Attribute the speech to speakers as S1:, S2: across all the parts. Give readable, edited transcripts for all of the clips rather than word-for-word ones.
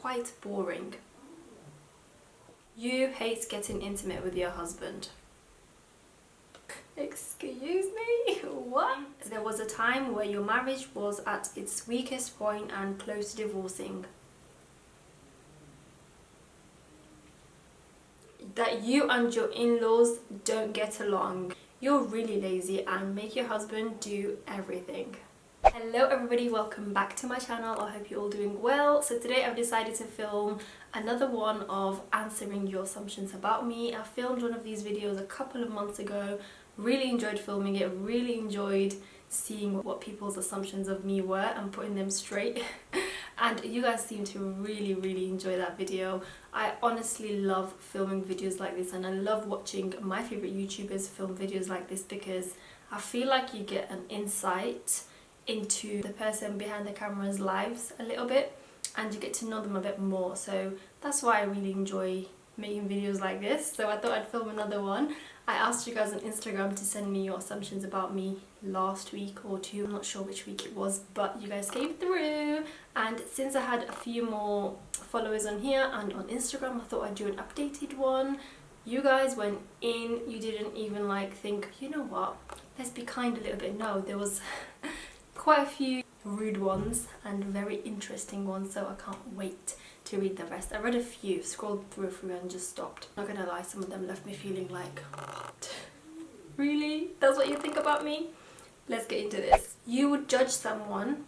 S1: quite boring. You hate getting intimate with your husband. Excuse me? What? There was a time where your marriage was at its weakest point and close to divorcing. That you and your in-laws don't get along. You're really lazy and make your husband do everything. Hello everybody, welcome back to my channel. I hope you're all doing well. So today I've decided to film another one of answering your assumptions about me. I filmed one of these videos a couple of months ago. Really enjoyed filming it, really enjoyed seeing what people's assumptions of me were and putting them straight. And you guys seem to really enjoy that video. I honestly love filming videos like this, and I love watching my favorite YouTubers film videos like this because I feel like you get an insight into the person behind the camera's lives a little bit, and you get to know them a bit more. So that's why I really enjoy making videos like this. So I thought I'd film another one. I asked you guys on Instagram to send me your assumptions about me last week or two. I'm not sure which week it was, but you guys came through. And since I had a few more followers on here and on Instagram, I thought I'd do an updated one. You guys went in, you didn't even like think, you know what, let's be kind a little bit. No, there was quite a few rude ones and very interesting ones, so I can't wait to read the rest. I read a few, scrolled through a few and just stopped. Not gonna lie, some of them left me feeling like, what? Really? That's what you think about me? Let's get into this. You would judge someone,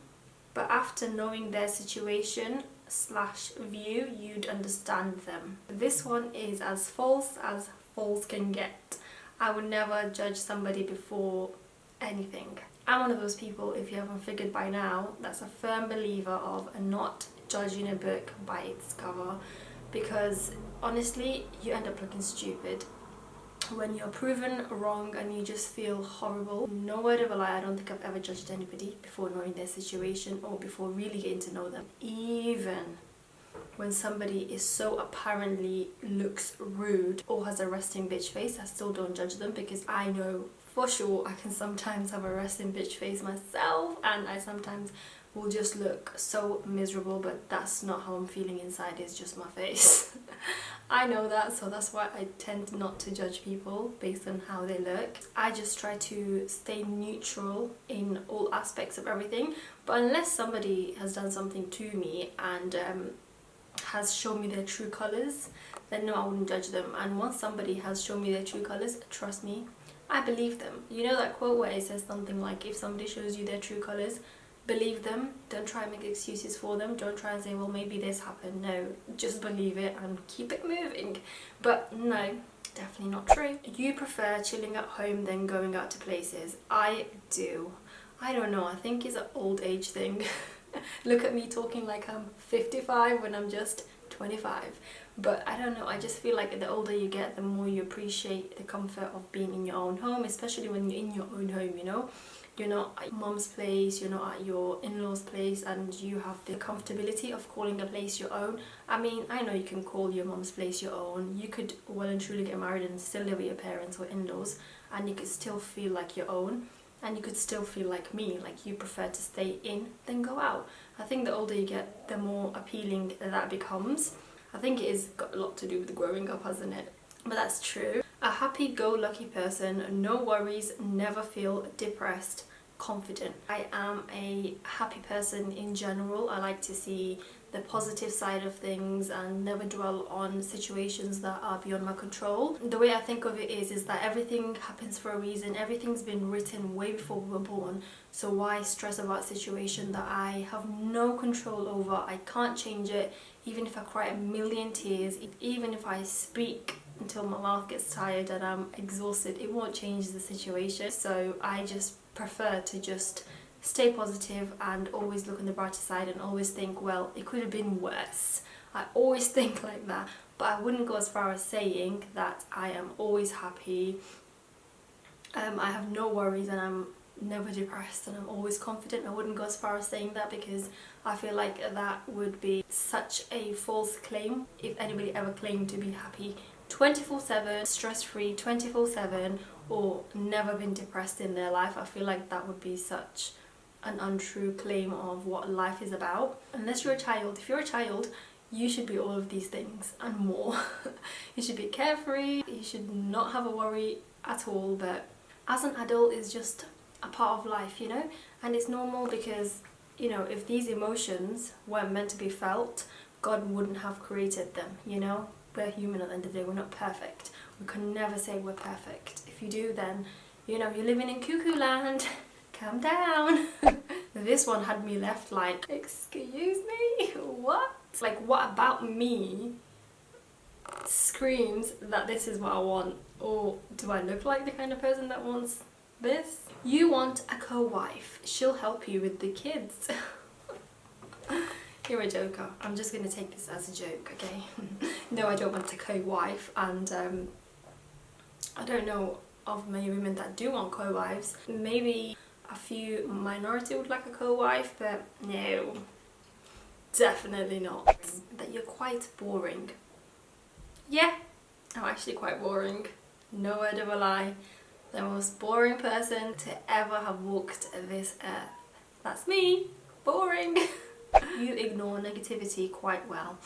S1: but after knowing their situation / view, you'd understand them. This one is as false can get. I would never judge somebody before anything. I'm one of those people, if you haven't figured by now, that's a firm believer of not judging a book by its cover, because honestly you end up looking stupid when you're proven wrong and you just feel horrible. No word of a lie, I don't think I've ever judged anybody before knowing their situation or before really getting to know them. Even when somebody is so apparently looks rude or has a resting bitch face, I still don't judge them, because I know for sure I can sometimes have a resting bitch face myself, and I sometimes will just look so miserable, but that's not how I'm feeling inside, it's just my face. I know that, so that's why I tend not to judge people based on how they look. I just try to stay neutral in all aspects of everything, but unless somebody has done something to me and has shown me their true colours, then no, I wouldn't judge them. And once somebody has shown me their true colours, trust me, I believe them. You know that quote where it says something like, if somebody shows you their true colours, believe them. Don't try and make excuses for them. Don't try and say, well, maybe this happened. No, just believe it and keep it moving. But no, definitely not true. You prefer chilling at home than going out to places. I do. I don't know, I think it's an old age thing. Look at me talking like I'm 55 when I'm just 25. But I don't know, I just feel like the older you get, the more you appreciate the comfort of being in your own home, especially when you're in your own home, you know? You're not at mom's place, you're not at your in-laws place, and you have the comfortability of calling a place your own. I mean, I know you can call your mom's place your own. You could well and truly get married and still live with your parents or in-laws, and you could still feel like your own. And you could still feel like me, like you prefer to stay in than go out. I think the older you get, the more appealing that becomes. I think it has got a lot to do with growing up, hasn't it? But that's true. A happy-go-lucky person, no worries, never feel depressed, confident. I am a happy person in general. I like to see the positive side of things and never dwell on situations that are beyond my control. The way I think of it is that everything happens for a reason. Everything's been written way before we were born. So why stress about a situation that I have no control over? I can't change it. Even if I cry a million tears, even if I speak until my mouth gets tired and I'm exhausted, it won't change the situation. So I just prefer to just stay positive and always look on the brighter side and always think, well, it could have been worse. I always think like that, but I wouldn't go as far as saying that I am always happy. I have no worries and I'm never depressed and I'm always confident. I wouldn't go as far as saying that, because I feel like that would be such a false claim. If anybody ever claimed to be happy 24/7, stress-free 24/7, or never been depressed in their life, I feel like that would be such an untrue claim of what life is about. Unless you're a child. If you're a child, you should be all of these things and more. You should be carefree, you should not have a worry at all, but as an adult is just a part of life, you know, and it's normal because, you know, if these emotions weren't meant to be felt, God wouldn't have created them, you know. We're human at the end of the day, we're not perfect. We can never say we're perfect. If you do, then, you know, you're living in cuckoo land. Calm down. This one had me left like, excuse me, what? Like, what about me screams that this is what I want? Or do I look like the kind of person that wants this? You want a co-wife. She'll help you with the kids. You're a joker. I'm just going to take this as a joke, okay? No, I don't want a co-wife, and I don't know of many women that do want co-wives. Maybe a few minority would like a co-wife, but no, definitely not. That you're quite boring. Yeah, I'm actually quite boring. No word of a lie. The most boring person to ever have walked this earth. That's me. Boring. You ignore negativity quite well.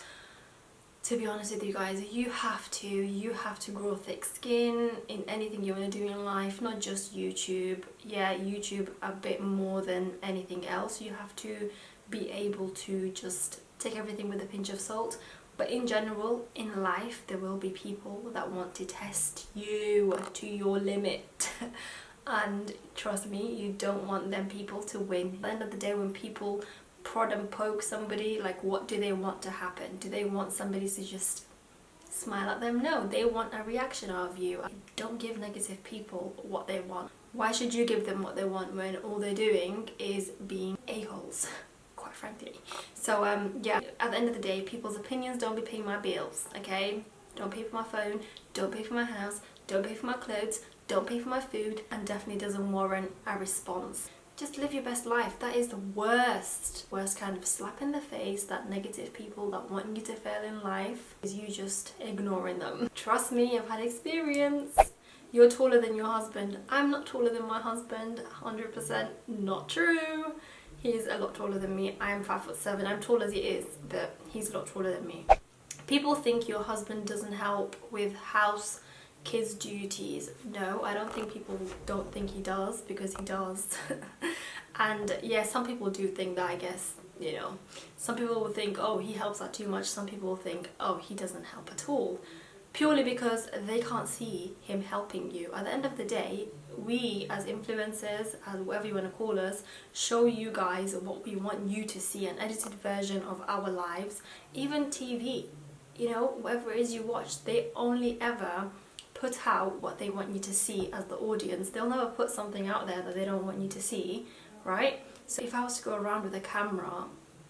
S1: To be honest with you guys, you have to grow thick skin in anything you want to do in life, not just YouTube. Yeah, YouTube a bit more than anything else. You have to be able to just take everything with a pinch of salt. But in general, in life, there will be people that want to test you to your limit. And trust me, you don't want them people to win. At the end of the day, when people prod and poke somebody, like, what do they want to happen? Do they want somebody to just smile at them? No, they want a reaction out of you. Don't give negative people what they want. Why should you give them what they want when all they're doing is being a-holes, quite frankly? So yeah, at the end of the day, people's opinions don't be paying my bills, okay? Don't pay for my phone, don't pay for my house, don't pay for my clothes, don't pay for my food, and definitely doesn't warrant a response. Just live your best life. That is the worst kind of slap in the face that negative people that want you to fail in life is you just ignoring them. Trust me, I've had experience. You're taller than your husband. I'm not taller than my husband. 100% not true. He's a lot taller than me. I'm 5'7". I'm tall as he is, but he's a lot taller than me. People think your husband doesn't help with house, kids' duties. No, I don't think people don't think he does, because he does. And yeah, some people do think that, I guess, you know. Some people will think, oh, he helps out too much. Some people will think, oh, he doesn't help at all. Purely because they can't see him helping you. At the end of the day, we as influencers, as whatever you want to call us, show you guys what we want you to see, an edited version of our lives. Even TV, you know, whatever it is you watch, they only ever put out what they want you to see as the audience. They'll never put something out there that they don't want you to see, right? So if I was to go around with a camera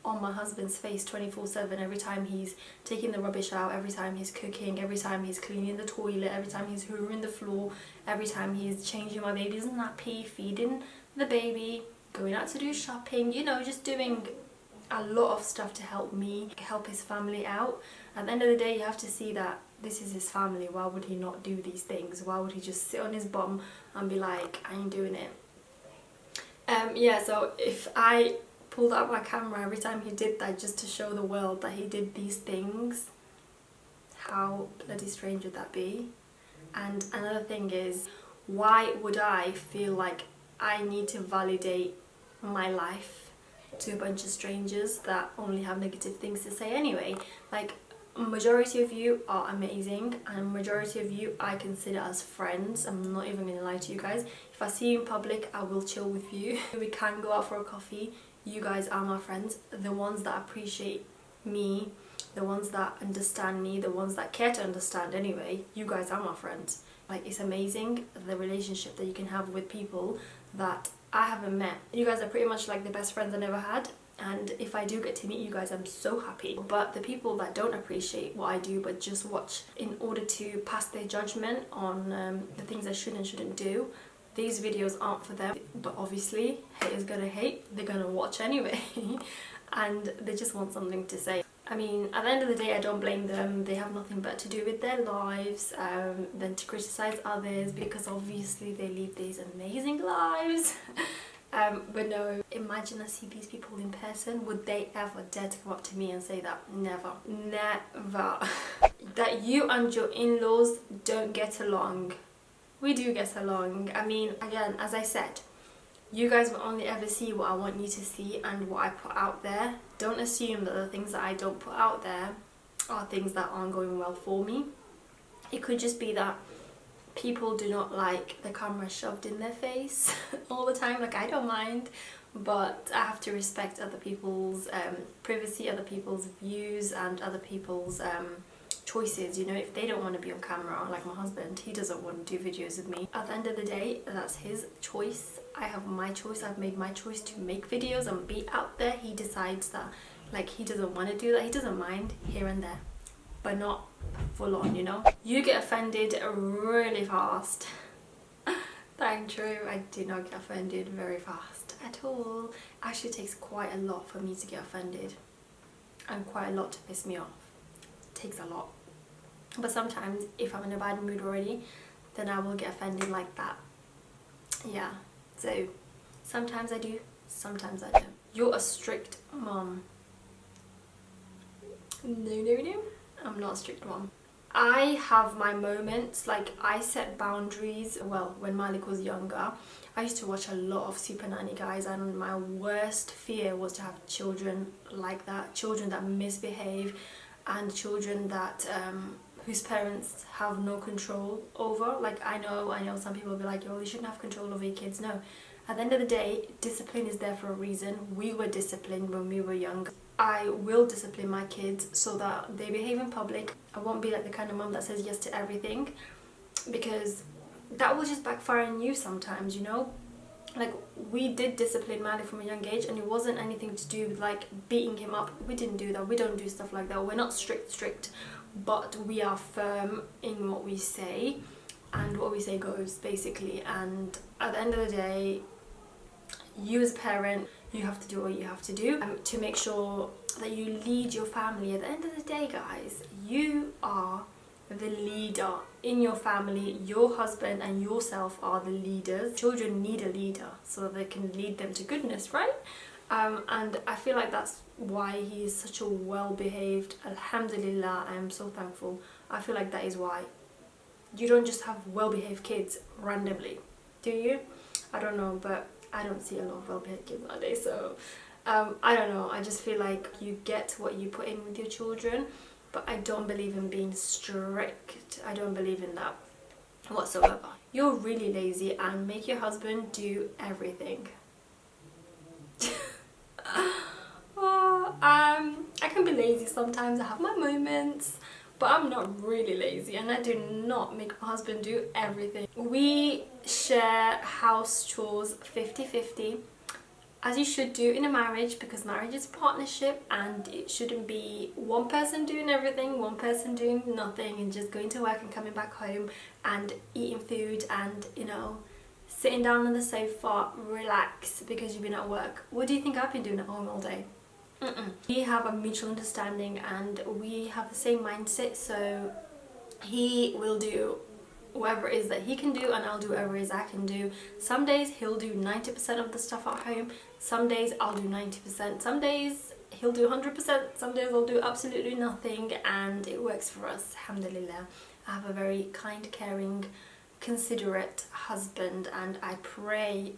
S1: on my husband's face 24/7, every time he's taking the rubbish out, every time he's cooking, every time he's cleaning the toilet, every time he's hoovering the floor, every time he's changing my baby's nappy, feeding the baby, going out to do shopping, you know, just doing a lot of stuff to help me, help his family out. At the end of the day, you have to see that this is his family. Why would he not do these things? Why would he just sit on his bum and be like, I ain't doing it? Yeah, so if I pulled out my camera every time he did that just to show the world that he did these things, how bloody strange would that be? And another thing is, why would I feel like I need to validate my life to a bunch of strangers that only have negative things to say anyway? Like, majority of you are amazing, and majority of you I consider as friends. I'm not even gonna lie to you guys. If I see you in public, I will chill with you. We can go out for a coffee. You guys are my friends. The ones that appreciate me, the ones that understand me, the ones that care to understand anyway, you guys are my friends. Like, it's amazing the relationship that you can have with people that I haven't met. You guys are pretty much like the best friends I never had. And if I do get to meet you guys, I'm so happy. But the people that don't appreciate what I do but just watch in order to pass their judgment on the things I should and shouldn't do, these videos aren't for them. But obviously, haters gonna hate, they're gonna watch anyway. And they just want something to say. I mean, at the end of the day, I don't blame them. They have nothing but to do with their lives than to criticize others, because obviously they lead these amazing lives. But no, imagine I see these people in person. Would they ever dare to come up to me and say that? Never. Never. That you and your in-laws don't get along. We do get along. I mean, again, as I said, you guys will only ever see what I want you to see and what I put out there. Don't assume that the things that I don't put out there are things that aren't going well for me. It could just be that people do not like the camera shoved in their face all the time. Like, I don't mind, but I have to respect other people's privacy, other people's views, and other people's choices. You know, if they don't want to be on camera, like my husband, he doesn't want to do videos with me. At the end of the day, that's his choice. I have my choice. I've made my choice to make videos and be out there. He decides that, like, he doesn't want to do that. He doesn't mind here and there, but not full on, you know. You get offended really fast. That's true. I do not get offended very fast at all. Actually, it takes quite a lot for me to get offended, and quite a lot to piss me off. It takes a lot. But sometimes if I'm in a bad mood already, then I will get offended like that. Yeah, so sometimes I do, sometimes I don't. You're a strict mom. No, I'm not a strict mom. I have my moments. Like, I set boundaries. Well, when Malik was younger, I used to watch a lot of Super Nanny guys, and my worst fear was to have children like that. Children that misbehave, and children that whose parents have no control over. Like, I know some people will be like, yo, you shouldn't have control over your kids. No, at the end of the day, discipline is there for a reason. We were disciplined when we were young. I will discipline my kids so that they behave in public. I won't be like the kind of mom that says yes to everything, because that will just backfire on you sometimes, you know. Like, we did discipline Malik from a young age, and it wasn't anything to do with like beating him up. We didn't do that. We don't do stuff like that. We're not strict, but we are firm in what we say, and what we say goes, basically. And at the end of the day, you as a parent, you have to do what you have to do to make sure that you lead your family. At the end of the day, guys, you are the leader in your family. Your husband and yourself are the leaders. Children need a leader so that they can lead them to goodness, right? And I feel like that's why he is such a well-behaved. Alhamdulillah, I am so thankful. I feel like that is why. You don't just have well-behaved kids randomly, do you? I don't know, but I don't see a lot of well-behaved kids nowadays, so I don't know. I just feel like you get what you put in with your children, but I don't believe in being strict. I don't believe in that whatsoever. You're really lazy and make your husband do everything. I can be lazy sometimes. I have my moments, but I'm not really lazy, and I do not make my husband do everything. We share house chores 50-50, as you should do in a marriage, because marriage is partnership, and it shouldn't be one person doing everything, one person doing nothing, and just going to work and coming back home and eating food and, you know, sitting down on the sofa, relax because you've been at work. What do you think I've been doing at home all day? We have a mutual understanding and we have the same mindset, so he will do whatever it is that he can do and I'll do whatever it is I can do. Some days he'll do 90% of the stuff at home, some days I'll do 90%, some days he'll do 100%, some days I'll do absolutely nothing, and it works for us, alhamdulillah. I have a very kind, caring, considerate husband, and I pray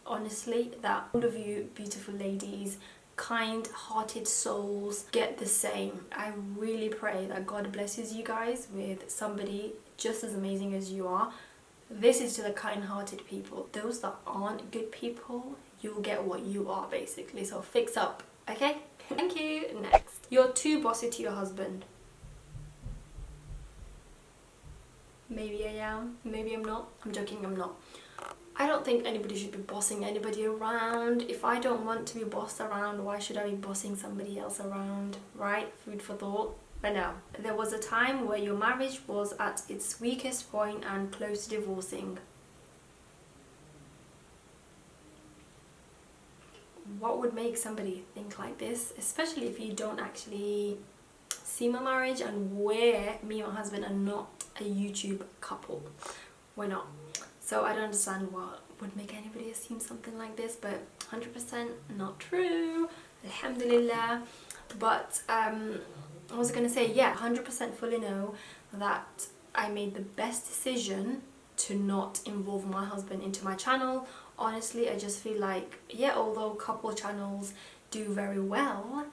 S1: honestly that all of you beautiful ladies, kind-hearted souls, get the same. I really pray that God blesses you guys with somebody just as amazing as you are. This is to the kind-hearted people. Those that aren't good people, you'll get what you are, basically. So fix up, okay? Thank you. Next, you're too bossy to your husband. Maybe I am, maybe I'm not. I'm joking, I'm not. I don't think anybody should be bossing anybody around. If I don't want to be bossed around, why should I be bossing somebody else around, right? Food for thought. But no, there was a time where your marriage was at its weakest point and close to divorcing. What would make somebody think like this? Especially if you don't actually see my marriage, and where me and my husband are not a YouTube couple. We're not. So I don't understand would make anybody assume something like this, but 100% not true, alhamdulillah. But I was gonna say, yeah, 100% fully know that I made the best decision to not involve my husband into my channel. Honestly, I just feel like, yeah, although couple channels do very well,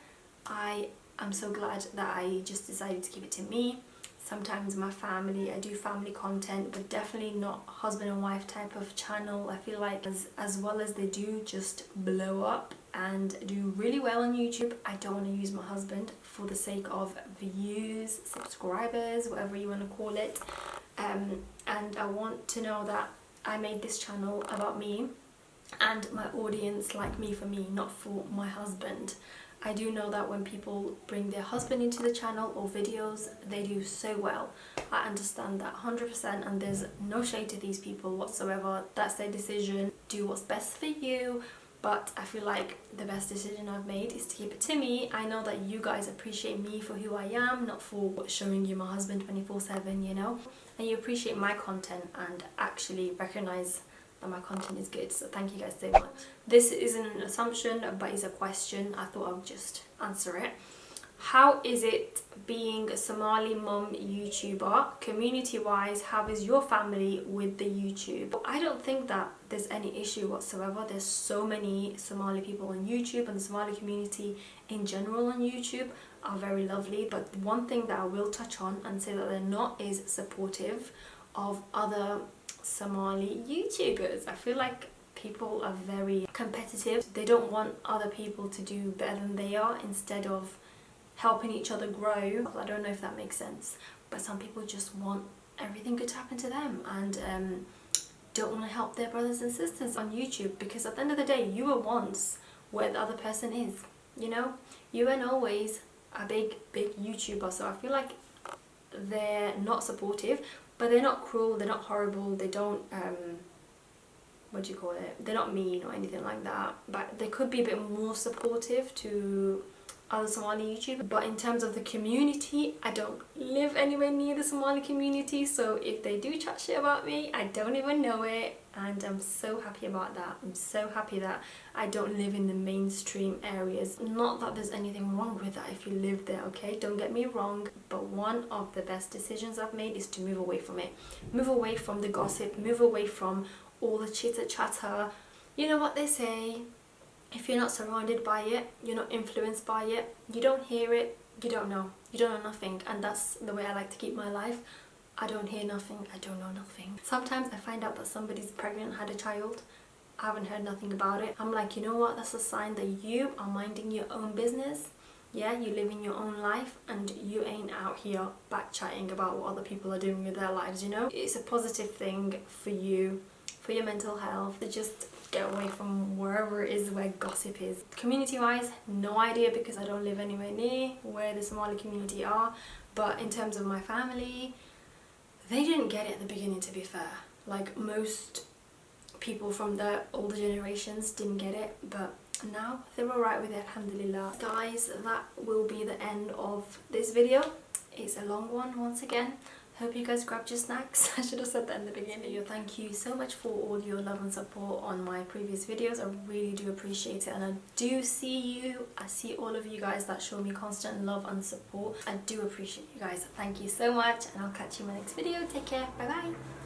S1: I am so glad that I just decided to keep it to me. Sometimes my family, I do family content, but definitely not husband and wife type of channel. I feel like as well as they do just blow up and do really well on YouTube, I don't want to use my husband for the sake of views, subscribers, whatever you want to call it. And I want to know that I made this channel about me and my audience like me for me, not for my husband. I do know that when people bring their husband into the channel or videos, they do so well. I understand that 100%, and there's no shade to these people whatsoever. That's their decision. Do what's best for you. But I feel like the best decision I've made is to keep it to me. I know that you guys appreciate me for who I am, not for showing you my husband 24/7, you know. And you appreciate my content and actually recognize that my content is good, so thank you guys so much. This isn't an assumption, but it's a question. I thought I would just answer it. How is it being a Somali mum YouTuber? Community wise, how is your family with the YouTube? I don't think that there's any issue whatsoever. There's so many Somali people on YouTube, and the Somali community in general on YouTube are very lovely. But one thing that I will touch on and say that they're not is supportive of other Somali YouTubers. I feel like people are very competitive. They don't want other people to do better than they are instead of helping each other grow. I don't know if that makes sense, but some people just want everything good to happen to them and don't want to help their brothers and sisters on YouTube, because at the end of the day, you were once where the other person is, you know? You weren't always a big YouTuber, so I feel like they're not supportive. But they're not cruel, they're not horrible, they don't, what do you call it? They're not mean or anything like that. But they could be a bit more supportive to other Somali YouTubers. But in terms of the community, I don't live anywhere near the Somali community. So if they do chat shit about me, I don't even know it. And I'm so happy about that. I'm so happy that I don't live in the mainstream areas. Not that there's anything wrong with that if you live there, okay? Don't get me wrong. But one of the best decisions I've made is to move away from it. Move away from the gossip. Move away from all the chitter chatter. You know what they say? If you're not surrounded by it, you're not influenced by it, you don't hear it, you don't know. You don't know nothing. And that's the way I like to keep my life. I don't hear nothing, I don't know nothing. Sometimes I find out that somebody's pregnant, had a child, I haven't heard nothing about it. I'm like, you know what, that's a sign that you are minding your own business. Yeah, you live in your own life and you ain't out here back chatting about what other people are doing with their lives, you know? It's a positive thing for you, for your mental health, to just get away from wherever it is where gossip is. Community wise, no idea, because I don't live anywhere near where the Somali community are. But in terms of my family, they didn't get it at the beginning, to be fair. Like most people from the older generations didn't get it, but now they're alright with it, alhamdulillah. Guys, that will be the end of this video. It's a long one once again. Hope you guys grabbed your snacks. I should have said that in the beginning. Thank you so much for all your love and support on my previous videos. I really do appreciate it, and I do see you. I see all of you guys that show me constant love and support. I do appreciate you guys. Thank you so much, and I'll catch you in my next video. Take care. Bye bye.